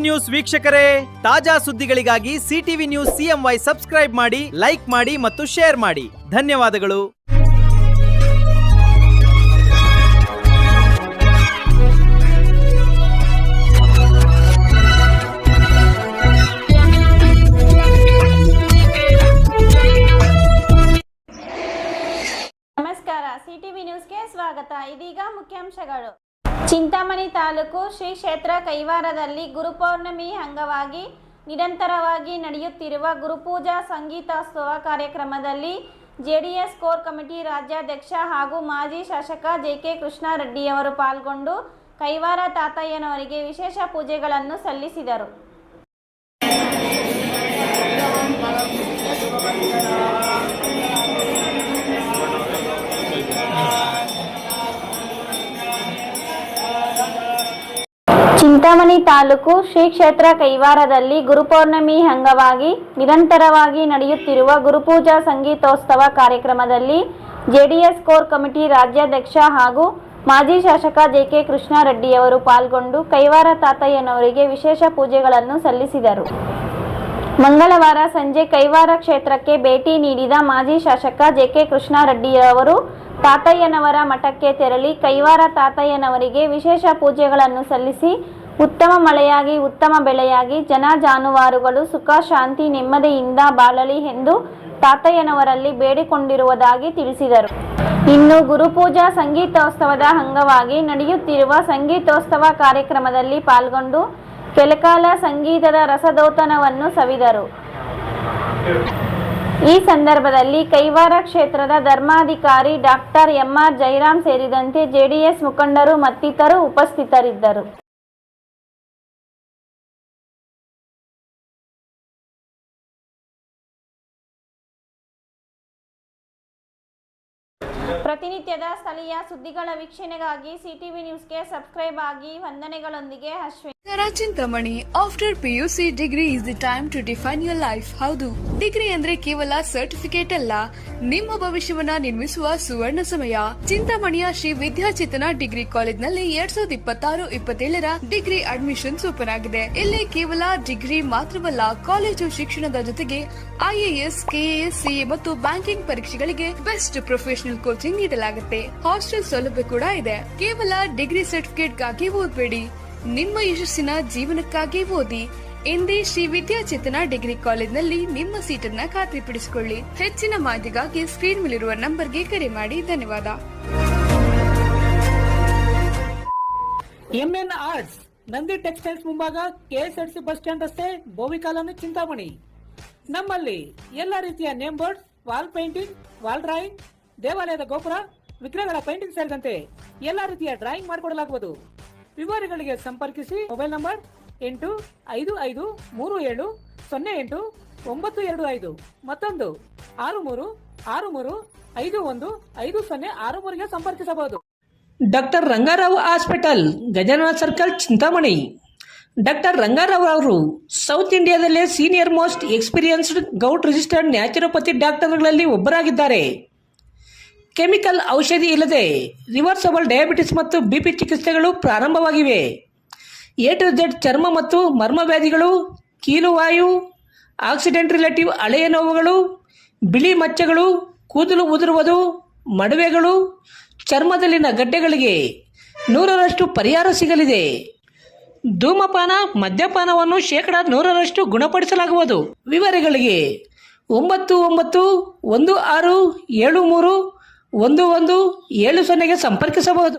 News ವೀಕ್ಷಕರೇ, ತಾಜಾ ಸುದ್ದಿಗಳಿಗಾಗಿ ಸಿಟಿವಿ ನ್ಯೂಸ್ CMY ಸಬ್ಸ್ಕ್ರೈಬ್ ಮಾಡಿ, ಲೈಕ್ ಮಾಡಿ ಮತ್ತು ಶೇರ್ ಮಾಡಿ. ಧನ್ಯವಾದಗಳು. ನಮಸ್ಕಾರ, ಸಿಟಿವಿ ನ್ಯೂಸ್ಗೆ ಸ್ವಾಗತ. ಇದೀಗ ಮುಖ್ಯಾಂಶಗಳು. ಚಿಂತಾಮಣಿ ತಾಲೂಕು ಶ್ರೀ ಕ್ಷೇತ್ರ ಕೈವಾರದಲ್ಲಿ ಗುರುಪೌರ್ಣಮಿ ಅಂಗವಾಗಿ ನಿರಂತರವಾಗಿ ನಡೆಯುತ್ತಿರುವ ಗುರುಪೂಜಾ ಸಂಗೀತೋತ್ಸವ ಕಾರ್ಯಕ್ರಮದಲ್ಲಿ JDS ಕೋರ್ ಕಮಿಟಿ ರಾಜ್ಯಾಧ್ಯಕ್ಷ ಹಾಗೂ ಮಾಜಿ ಶಾಸಕ JK ಕೃಷ್ಣಾರೆಡ್ಡಿಯವರು ಪಾಲ್ಗೊಂಡು ಕೈವಾರ ತಾತಯ್ಯನವರಿಗೆ ವಿಶೇಷ ಪೂಜೆಗಳನ್ನು ಸಲ್ಲಿಸಿದರು. ಚಿಂತಾಮಣಿ ತಾಲೂಕು ಶ್ರೀ ಕ್ಷೇತ್ರ ಕೈವಾರದಲ್ಲಿ ಗುರುಪೌರ್ಣಮಿ ಅಂಗವಾಗಿ ನಿರಂತರವಾಗಿ ನಡೆಯುತ್ತಿರುವ ಗುರುಪೂಜಾ ಸಂಗೀತೋತ್ಸವ ಕಾರ್ಯಕ್ರಮದಲ್ಲಿ JDS ಕೋರ್ ಕಮಿಟಿ ರಾಜ್ಯಾಧ್ಯಕ್ಷ ಹಾಗೂ ಮಾಜಿ ಶಾಸಕ JK ಕೃಷ್ಣಾರೆಡ್ಡಿಯವರು ಪಾಲ್ಗೊಂಡು ಕೈವಾರ ತಾತಯ್ಯನವರಿಗೆ ವಿಶೇಷ ಪೂಜೆಗಳನ್ನು ಸಲ್ಲಿಸಿದರು. ಮಂಗಳವಾರ ಸಂಜೆ ಕೈವಾರ ಕ್ಷೇತ್ರಕ್ಕೆ ಭೇಟಿ ನೀಡಿದ ಮಾಜಿ ಶಾಸಕ JK ಕೃಷ್ಣಾರೆಡ್ಡಿಯವರು ತಾತಯ್ಯನವರ ಮಠಕ್ಕೆ ತೆರಳಿ ಕೈವಾರ ತಾತಯ್ಯನವರಿಗೆ ವಿಶೇಷ ಪೂಜೆಗಳನ್ನು ಸಲ್ಲಿಸಿ ಉತ್ತಮ ಮಳೆಯಾಗಿ ಉತ್ತಮ ಬೆಳೆಯಾಗಿ ಜನ ಜಾನುವಾರುಗಳು ಸುಖ ಶಾಂತಿ ನೆಮ್ಮದಿಯಿಂದ ಬಾಳಲಿ ಎಂದು ತಾತಯ್ಯನವರಲ್ಲಿ ಬೇಡಿಕೊಂಡಿರುವುದಾಗಿ ತಿಳಿಸಿದರು. ಇನ್ನು ಗುರುಪೂಜಾ ಸಂಗೀತೋತ್ಸವದ ಅಂಗವಾಗಿ ನಡೆಯುತ್ತಿರುವ ಸಂಗೀತೋತ್ಸವ ಕಾರ್ಯಕ್ರಮದಲ್ಲಿ ಪಾಲ್ಗೊಂಡು ಕೆಲಕಾಲ ಸಂಗೀತದ ರಸದೌತಣವನ್ನು ಸವಿದರು. ಈ ಸಂದರ್ಭದಲ್ಲಿ ಕೈವಾರ ಕ್ಷೇತ್ರದ ಧರ್ಮಾಧಿಕಾರಿ ಡಾಕ್ಟರ್ MR ಜೈರಾಮ್ ಸೇರಿದಂತೆ JDS ಮುಖಂಡರು ಮತ್ತಿತರರು ಉಪಸ್ಥಿತರಿದ್ದರು. ಪ್ರತಿನಿತ್ಯದ ಸ್ಥಳೀಯ ಸುದ್ದಿಗಳ ವೀಕ್ಷಣೆಗಾಗಿ ಸಿಟಿವಿ ನ್ಯೂಸ್ಗೆ ಸಬ್ಸ್ಕ್ರೈಬ್ ಆಗಿ. ವಂದನೆಗಳೊಂದಿಗೆ Ashwini. Chintamani after PUC degree is the time to define your life. ಹೌದು, ಡಿಗ್ರಿ ಅಂದ್ರೆ ಕೇವಲ ಸರ್ಟಿಫಿಕೇಟ್ ಅಲ್ಲ, ನಿಮ್ಮ ಭವಿಷ್ಯವನ್ನ ನಿರ್ಮಿಸುವ ಸುವರ್ಣ ಸಮಯ. ಚಿಂತಾಮಣಿಯ ಶ್ರೀ ವಿದ್ಯಾಚೇತನ ಡಿಗ್ರಿ ಕಾಲೇಜ್ನಲ್ಲಿ 2026-27ರ ಡಿಗ್ರಿ ಅಡ್ಮಿಷನ್ಸ್ ಓಪನ್ ಆಗಿದೆ. ಇಲ್ಲಿ ಕೇವಲ ಡಿಗ್ರಿ ಮಾತ್ರವಲ್ಲ, ಕಾಲೇಜು ಶಿಕ್ಷಣದ ಜೊತೆಗೆ IAS, KAS, CA ಮತ್ತು ಬ್ಯಾಂಕಿಂಗ್ ಪರೀಕ್ಷೆಗಳಿಗೆ ಬೆಸ್ಟ್ ಪ್ರೊಫೆಷನಲ್ ಕೋಚಿಂಗ್ ನೀಡಲಾಗುತ್ತೆ. ಹಾಸ್ಟೆಲ್ ಸೌಲಭ್ಯ ಕೂಡ ಇದೆ. ಕೇವಲ ಡಿಗ್ರಿ ಸರ್ಟಿಫಿಕೇಟ್ಗಾಗಿ ಓದಬೇಡಿ, ನಿಮ್ಮ ಯಶಸ್ಸಿನ ಜೀವನಕ್ಕಾಗಿ ಓದಿ. ಎಂದೇ ಶ್ರೀ ವಿದ್ಯಾಚೇತನ ಡಿಗ್ರಿ ಕಾಲೇಜ್ನಲ್ಲಿ ನಿಮ್ಮ ಸೀಟನ್ನ ಖಾತ್ರಿಪಡಿಸಿಕೊಳ್ಳಿ. ಹೆಚ್ಚಿನ ಮಾಹಿತಿಗಾಗಿ ಸ್ಕ್ರೀನ್ ಮೇಲಿರುವ ನಂಬರ್ಗೆ ಕರೆ ಮಾಡಿ. ಧನ್ಯವಾದ. MN ಆರ್ಟ್ಸ್, ನಂದಿ ಟೆಕ್ಸ್ಟೈಲ್ಸ್ ಮುಂಭಾಗ, KSRTC ಬಸ್ ಸ್ಟ್ಯಾಂಡ್ ರಸ್ತೆ, ಬೋವಿ ಕಾಲೋನಿ, ಚಿಂತಾಮಣಿ. ನಮ್ಮಲ್ಲಿ ಎಲ್ಲ ರೀತಿಯ name board, wall painting, wall drawing, ದೇವಾಲಯದ ಗೋಪುರ, ವಿಗ್ರಹಗಳ ಪೇಂಟಿಂಗ್ ಸೇರಿದಂತೆ ಎಲ್ಲಾ ರೀತಿಯ ಡ್ರಾಯಿಂಗ್ ಮಾಡಿಕೊಡಲಾಗುವುದು. ವಿವರಗಳಿಗೆ ಸಂಪರ್ಕಿಸಿ. ಮೊಬೈಲ್ ನಂಬರ್ 8553708925, ಮತ್ತೊಂದು 6363515063ಗೆ ಸಂಪರ್ಕಿಸಬಹುದು. Doctor Rangarao hospital, Gajanana circle, Chintamani. Doctor Rangarao ಅವರು ಸೌತ್ ಇಂಡಿಯಾದಲ್ಲೇ senior most experienced govt registered naturopathy ಡಾಕ್ಟರ್ಗಳಲ್ಲಿ ಒಬ್ಬರಾಗಿದ್ದಾರೆ. ಕೆಮಿಕಲ್ ಔಷಧಿ ಇಲ್ಲದೆ ರಿವರ್ಸಬಲ್ ಡಯಾಬಿಟಿಸ್ ಮತ್ತು BP ಚಿಕಿತ್ಸೆಗಳು ಪ್ರಾರಂಭವಾಗಿವೆ. A to Z ಚರ್ಮ ಮತ್ತು ಮರ್ಮ ವ್ಯಾಧಿಗಳು, ಕೀಲುವಾಯು, ಆಕ್ಸಿಡೆಂಟ್ ರಿಲೇಟಿವ್ ಹಳೆಯ ನೋವುಗಳು, ಬಿಳಿ ಮಚ್ಚಗಳು, ಕೂದಲು ಉದುರುವುದು, ಮಡುವೆಗಳು, ಚರ್ಮದಲ್ಲಿನ ಗಡ್ಡೆಗಳಿಗೆ 100% ಪರಿಹಾರ ಸಿಗಲಿದೆ. ಧೂಮಪಾನ, ಮದ್ಯಪಾನವನ್ನು 100% ಗುಣಪಡಿಸಲಾಗುವುದು. ವಿವರಗಳಿಗೆ 9916731170ಗೆ ಸಂಪರ್ಕಿಸಬಹುದು.